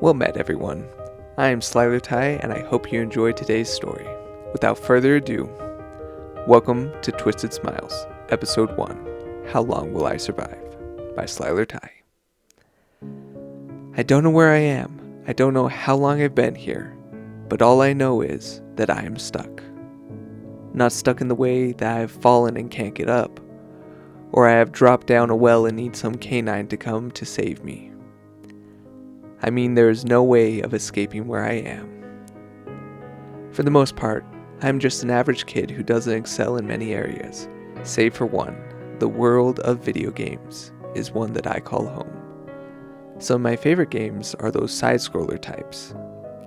Well met, everyone. I am Slyler Ty, and I hope you enjoyed today's story. Without further ado, welcome to Twisted Smiles, Episode 1, How Long Will I Survive? By Slyler Ty. I don't know where I am. I don't know how long I've been here, but all I know is that I am stuck. Not stuck in the way that I've fallen and can't get up, or I have dropped down a well and need some canine to come to save me. I mean, there is no way of escaping where I am. For the most part, I am just an average kid who doesn't excel in many areas, save for one. The world of video games is one that I call home. Some of my favorite games are those side-scroller types.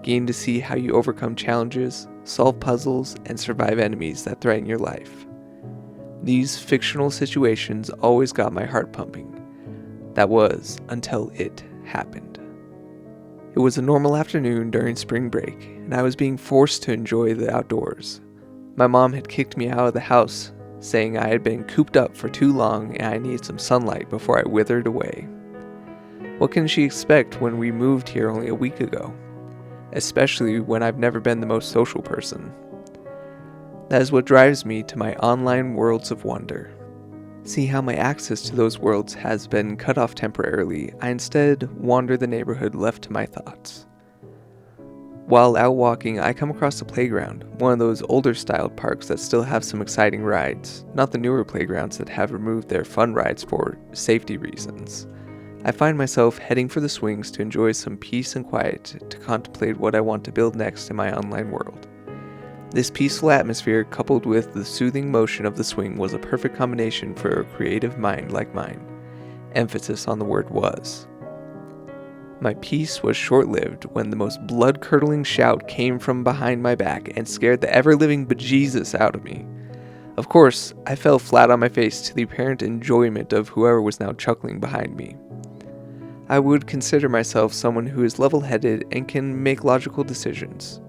Game to see how you overcome challenges, solve puzzles, and survive enemies that threaten your life. These fictional situations always got my heart pumping. That was until it happened. It was a normal afternoon during spring break, and I was being forced to enjoy the outdoors. My mom had kicked me out of the house, saying I had been cooped up for too long and I needed some sunlight before I withered away. What can she expect when we moved here only a week ago? Especially when I've never been the most social person. That is what drives me to my online worlds of wonder. See how my access to those worlds has been cut off temporarily, I instead wander the neighborhood left to my thoughts. While out walking, I come across a playground, one of those older styled parks that still have some exciting rides, not the newer playgrounds that have removed their fun rides for safety reasons. I find myself heading for the swings to enjoy some peace and quiet to contemplate what I want to build next in my online world. This peaceful atmosphere, coupled with the soothing motion of the swing, was a perfect combination for a creative mind like mine. Emphasis on the word was. My peace was short-lived when the most blood-curdling shout came from behind my back and scared the ever-living bejesus out of me. Of course, I fell flat on my face to the apparent enjoyment of whoever was now chuckling behind me. I would consider myself someone who is level-headed and can make logical decisions.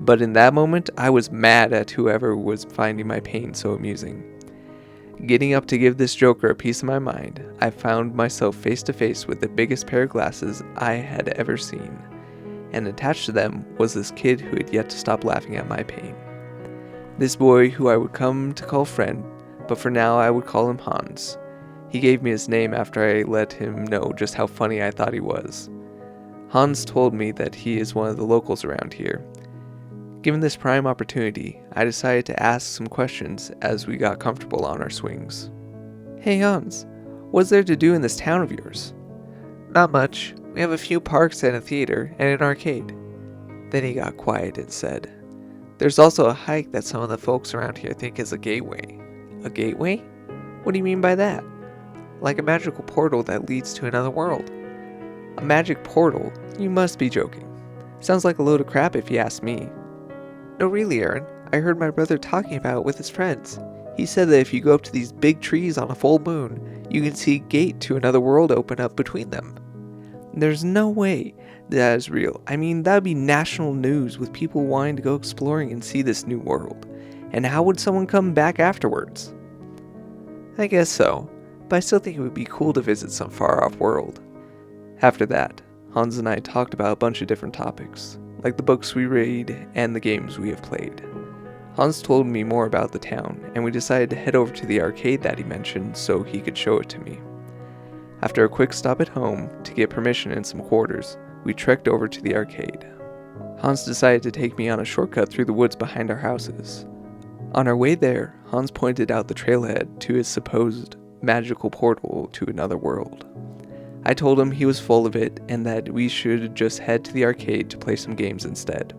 But in that moment, I was mad at whoever was finding my pain so amusing. Getting up to give this joker a piece of my mind, I found myself face to face with the biggest pair of glasses I had ever seen, and attached to them was this kid who had yet to stop laughing at my pain. This boy who I would come to call friend, but for now I would call him Hans. He gave me his name after I let him know just how funny I thought he was. Hans told me that he is one of the locals around here. Given this prime opportunity, I decided to ask some questions as we got comfortable on our swings. Hey Hans, what's there to do in this town of yours? Not much. We have a few parks and a theater and an arcade. Then he got quiet and said, There's also a hike that some of the folks around here think is a gateway. A gateway? What do you mean by that? Like a magical portal that leads to another world. A magic portal? You must be joking. Sounds like a load of crap if you ask me. No, really, Aaron. I heard my brother talking about it with his friends. He said that if you go up to these big trees on a full moon, you can see a gate to another world open up between them. There's no way that is real. I mean, that would be national news with people wanting to go exploring and see this new world. And how would someone come back afterwards? I guess so, but I still think it would be cool to visit some far-off world. After that, Hans and I talked about a bunch of different topics, like the books we read and the games we have played. Hans told me more about the town, and we decided to head over to the arcade that he mentioned so he could show it to me. After a quick stop at home to get permission and some quarters, we trekked over to the arcade. Hans decided to take me on a shortcut through the woods behind our houses. On our way there, Hans pointed out the trailhead to his supposed magical portal to another world. I told him he was full of it and that we should just head to the arcade to play some games instead.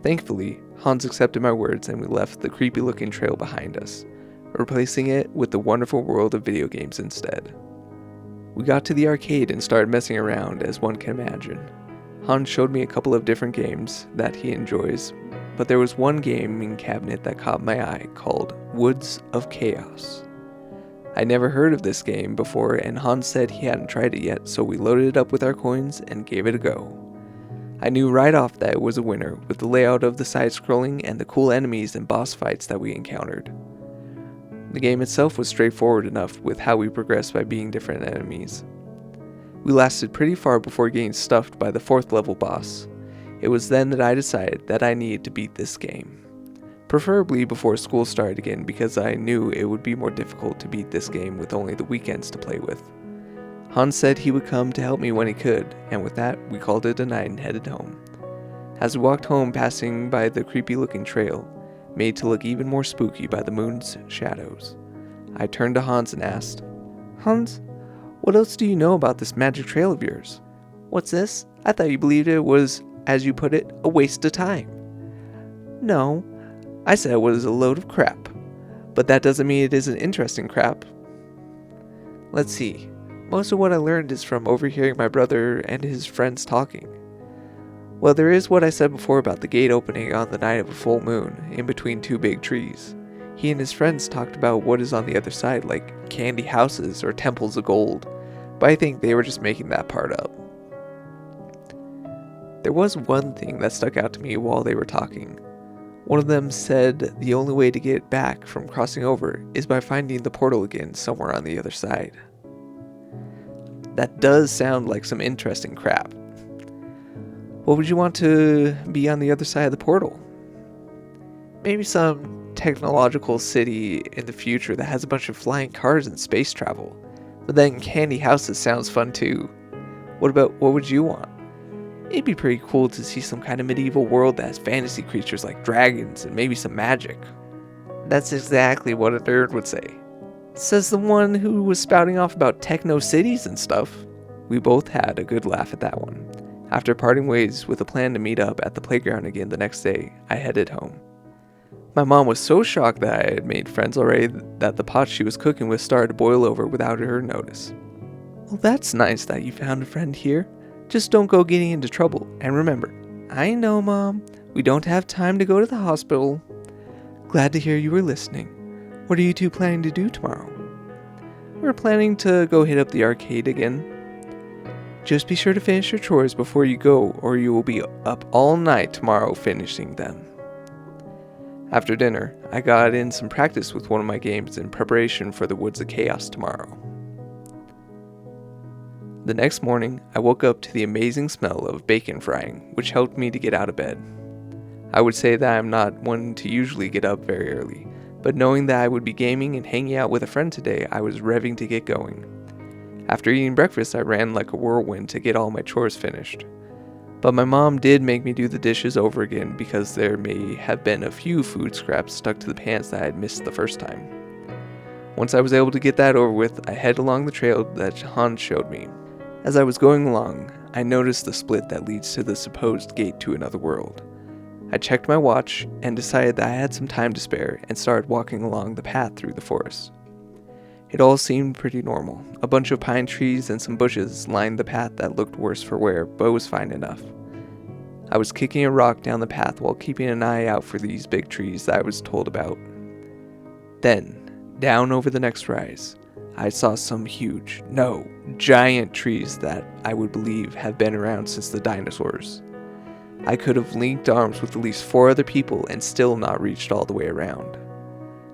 Thankfully, Hans accepted my words and we left the creepy-looking trail behind us, replacing it with the wonderful world of video games instead. We got to the arcade and started messing around, as one can imagine. Hans showed me a couple of different games that he enjoys, but there was one gaming cabinet that caught my eye called Woods of Chaos. I never heard of this game before, and Hans said he hadn't tried it yet, so we loaded it up with our coins and gave it a go. I knew right off that it was a winner, with the layout of the side-scrolling and the cool enemies and boss fights that we encountered. The game itself was straightforward enough with how we progressed by beating different enemies. We lasted pretty far before getting stuffed by the 4th level boss. It was then that I decided that I needed to beat this game. Preferably before school started again, because I knew it would be more difficult to beat this game with only the weekends to play with. Hans said he would come to help me when he could, and with that, we called it a night and headed home. As we walked home, passing by the creepy-looking trail, made to look even more spooky by the moon's shadows, I turned to Hans and asked, "Hans, what else do you know about this magic trail of yours? What's this? I thought you believed it was, as you put it, a waste of time." "No, I said it was a load of crap. But that doesn't mean it isn't interesting crap. Let's see. Most of what I learned is from overhearing my brother and his friends talking. Well, there is what I said before about the gate opening on the night of a full moon, in between 2 big trees. He and his friends talked about what is on the other side, like candy houses or temples of gold, but I think they were just making that part up. There was one thing that stuck out to me while they were talking. One of them said the only way to get back from crossing over is by finding the portal again somewhere on the other side. That does sound like some interesting crap. What would you want to be on the other side of the portal? Maybe some technological city in the future that has a bunch of flying cars and space travel. But then candy houses sounds fun too. What would you want? It'd be pretty cool to see some kind of medieval world that has fantasy creatures like dragons and maybe some magic. That's exactly what a nerd would say. Says the one who was spouting off about techno cities and stuff. We both had a good laugh at that one. After parting ways with a plan to meet up at the playground again the next day, I headed home. My mom was so shocked that I had made friends already that the pot she was cooking with started to boil over without her notice. Well, that's nice that you found a friend here. Just don't go getting into trouble. And remember, I know, Mom, we don't have time to go to the hospital. Glad to hear you were listening. What are you two planning to do tomorrow? We're planning to go hit up the arcade again. Just be sure to finish your chores before you go, or you will be up all night tomorrow finishing them. After dinner, I got in some practice with one of my games in preparation for the Woods of Chaos tomorrow. The next morning, I woke up to the amazing smell of bacon frying, which helped me to get out of bed. I would say that I'm not one to usually get up very early, but knowing that I would be gaming and hanging out with a friend today, I was revving to get going. After eating breakfast, I ran like a whirlwind to get all my chores finished. But my mom did make me do the dishes over again because there may have been a few food scraps stuck to the pans that I had missed the first time. Once I was able to get that over with, I headed along the trail that Hans showed me. As I was going along, I noticed the split that leads to the supposed gate to another world. I checked my watch and decided that I had some time to spare and started walking along the path through the forest. It all seemed pretty normal. A bunch of pine trees and some bushes lined the path that looked worse for wear, but was fine enough. I was kicking a rock down the path while keeping an eye out for these big trees that I was told about. Then, down over the next rise, I saw some giant trees that I would believe have been around since the dinosaurs. I could have linked arms with at least 4 other people and still not reached all the way around.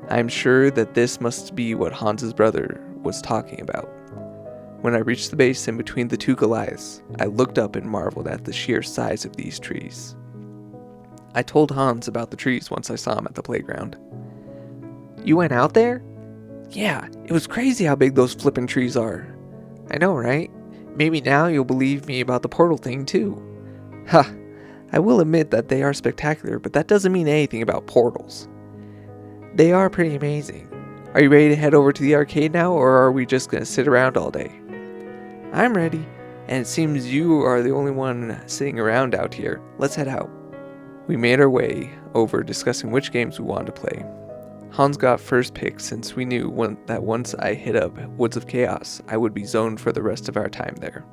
I am sure that this must be what Hans's brother was talking about. When I reached the base in between the 2 Goliaths, I looked up and marveled at the sheer size of these trees. I told Hans about the trees once I saw him at the playground. You went out there? Yeah, it was crazy how big those flippin' trees are. I know, right? Maybe now you'll believe me about the portal thing too. Ha! I will admit that they are spectacular, but that doesn't mean anything about portals. They are pretty amazing. Are you ready to head over to the arcade now, or are we just going to sit around all day? I'm ready, and it seems you are the only one sitting around out here. Let's head out. We made our way over discussing which games we wanted to play. Hans got first pick since we knew that once I hit up Woods of Chaos, I would be zoned for the rest of our time there.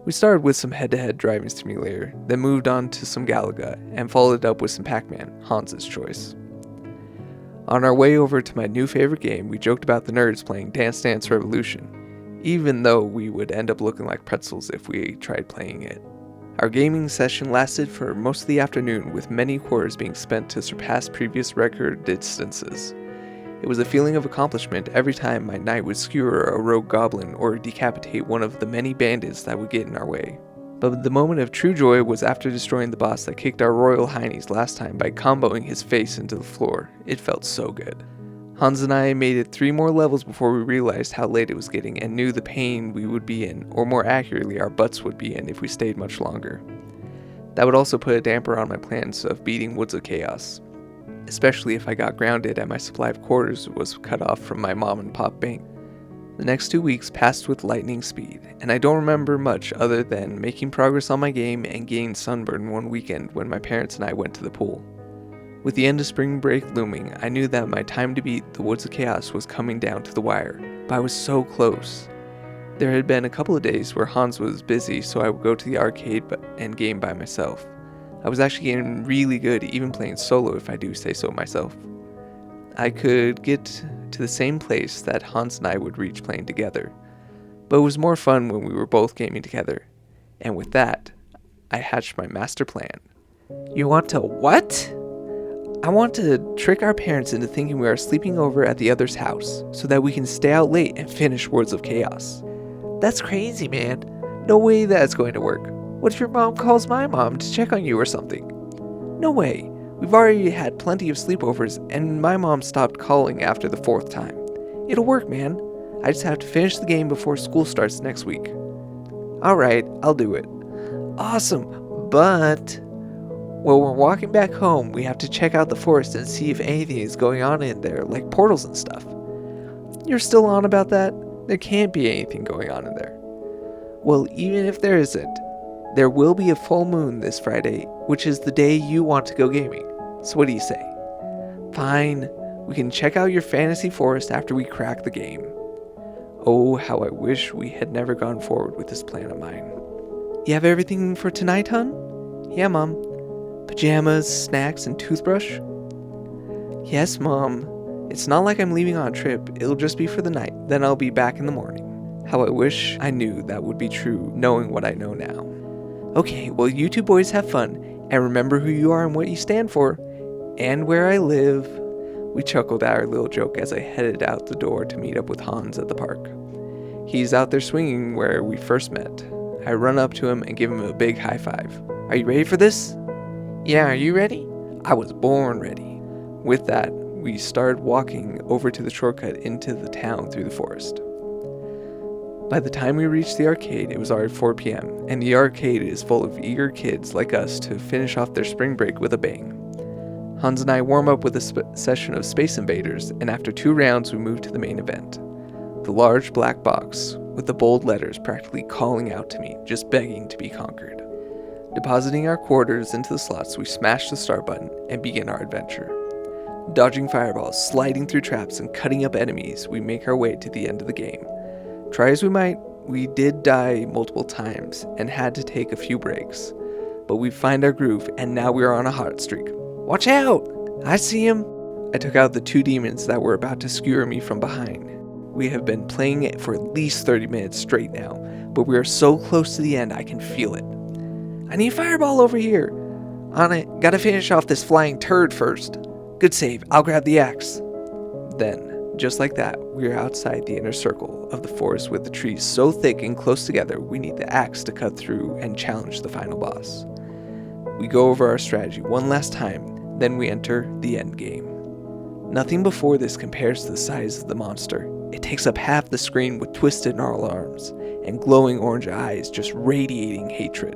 We started with some head-to-head driving simulator, then moved on to some Galaga, and followed up with some Pac-Man, Hans's choice. On our way over to my new favorite game, we joked about the nerds playing Dance Dance Revolution, even though we would end up looking like pretzels if we tried playing it. Our gaming session lasted for most of the afternoon, with many quarters being spent to surpass previous record distances. It was a feeling of accomplishment every time my knight would skewer a rogue goblin or decapitate one of the many bandits that would get in our way. But the moment of true joy was after destroying the boss that kicked our royal heinies last time by comboing his face into the floor. It felt so good. Hans and I made it 3 more levels before we realized how late it was getting and knew the pain we would be in, or more accurately our butts would be in if we stayed much longer. That would also put a damper on my plans of beating Woods of Chaos, especially if I got grounded and my supply of quarters was cut off from my mom and pop bank. The next 2 weeks passed with lightning speed, and I don't remember much other than making progress on my game and getting sunburned one weekend when my parents and I went to the pool. With the end of spring break looming, I knew that my time to beat the Woods of Chaos was coming down to the wire, but I was so close. There had been a couple of days where Hans was busy, so I would go to the arcade and game by myself. I was actually getting really good, even playing solo if I do say so myself. I could get to the same place that Hans and I would reach playing together, but it was more fun when we were both gaming together. And with that, I hatched my master plan. You want to what? I want to trick our parents into thinking we are sleeping over at the other's house, so that we can stay out late and finish Words of Chaos. That's crazy, man. No way that's going to work. What if your mom calls my mom to check on you or something? No way. We've already had plenty of sleepovers, and my mom stopped calling after the 4th time. It'll work, man. I just have to finish the game before school starts next week. Alright, I'll do it. Awesome, but while we're walking back home, we have to check out the forest and see if anything is going on in there, like portals and stuff. You're still on about that? There can't be anything going on in there. Well, even if there isn't, there will be a full moon this Friday, which is the day you want to go gaming. So what do you say? Fine, we can check out your fantasy forest after we crack the game. Oh, how I wish we had never gone forward with this plan of mine. You have everything for tonight, hon? Yeah, Mom. Pajamas, snacks, and toothbrush? Yes, Mom. It's not like I'm leaving on a trip. It'll just be for the night. Then I'll be back in the morning. How I wish I knew that would be true, knowing what I know now. Okay, well, you 2 boys have fun, and remember who you are and what you stand for, and where I live. We chuckled at our little joke as I headed out the door to meet up with Hans at the park. He's out there swinging where we first met. I run up to him and give him a big high five. Are you ready for this? Yeah, are you ready? I was born ready. With that, we started walking over to the shortcut into the town through the forest. By the time we reached the arcade, it was already 4 p.m., and the arcade is full of eager kids like us to finish off their spring break with a bang. Hans and I warm up with a session of Space Invaders, and after 2 rounds we move to the main event. The large black box, with the bold letters practically calling out to me, just begging to be conquered. Depositing our quarters into the slots, we smash the start button and begin our adventure. Dodging fireballs, sliding through traps, and cutting up enemies, we make our way to the end of the game. Try as we might, we did die multiple times and had to take a few breaks. But we find our groove, and now we are on a hot streak. Watch out! I see him! I took out the 2 demons that were about to skewer me from behind. We have been playing it for at least 30 minutes straight now, but we are so close to the end I can feel it. I need a fireball over here! On it, gotta finish off this flying turd first. Good save, I'll grab the axe. Then, just like that, we are outside the inner circle of the forest with the trees so thick and close together we need the axe to cut through and challenge the final boss. We go over our strategy one last time, then we enter the end game. Nothing before this compares to the size of the monster. It takes up half the screen with twisted gnarled arms and glowing orange eyes just radiating hatred.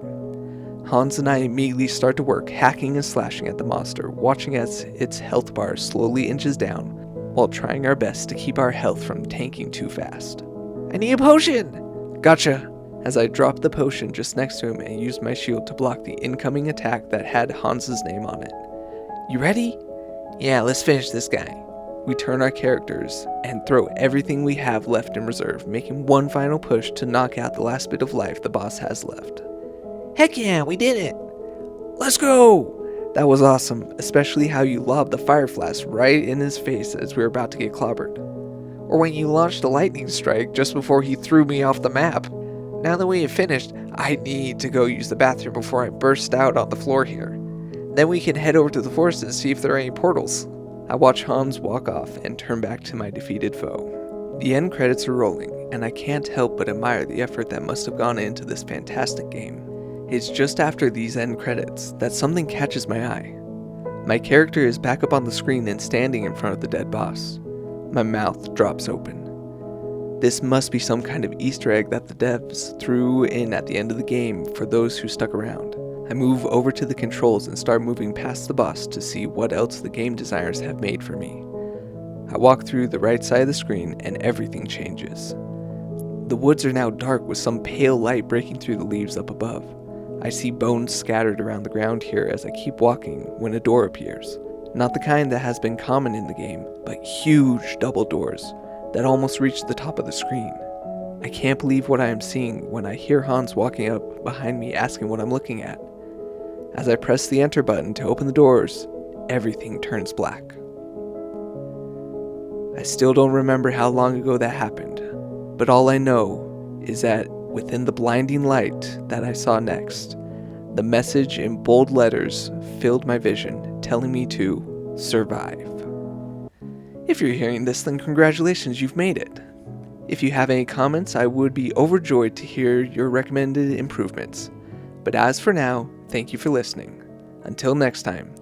Hans and I immediately start to work hacking and slashing at the monster, watching as its health bar slowly inches down, while trying our best to keep our health from tanking too fast. I need a potion! Gotcha! As I dropped the potion just next to him and used my shield to block the incoming attack that had Hans's name on it. You ready? Yeah, let's finish this guy. We turn our characters and throw everything we have left in reserve, making one final push to knock out the last bit of life the boss has left. Heck yeah, we did it! Let's go! That was awesome, especially how you lobbed the fire flask right in his face as we were about to get clobbered. Or when you launched a lightning strike just before he threw me off the map. Now that we have finished, I need to go use the bathroom before I burst out on the floor here. Then we can head over to the forest and see if there are any portals. I watch Hans walk off and turn back to my defeated foe. The end credits are rolling, and I can't help but admire the effort that must have gone into this fantastic game. It's just after these end credits that something catches my eye. My character is back up on the screen and standing in front of the dead boss. My mouth drops open. This must be some kind of Easter egg that the devs threw in at the end of the game for those who stuck around. I move over to the controls and start moving past the boss to see what else the game designers have made for me. I walk through the right side of the screen and everything changes. The woods are now dark with some pale light breaking through the leaves up above. I see bones scattered around the ground here as I keep walking when a door appears. Not the kind that has been common in the game, but huge double doors that almost reach the top of the screen. I can't believe what I am seeing when I hear Hans walking up behind me asking what I'm looking at. As I press the enter button to open the doors, everything turns black. I still don't remember how long ago that happened, but all I know is that within the blinding light that I saw next, the message in bold letters filled my vision, telling me to survive. If you're hearing this, then congratulations, you've made it. If you have any comments, I would be overjoyed to hear your recommended improvements. But as for now, thank you for listening. Until next time,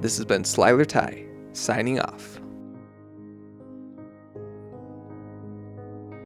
this has been Slyler Ty, signing off.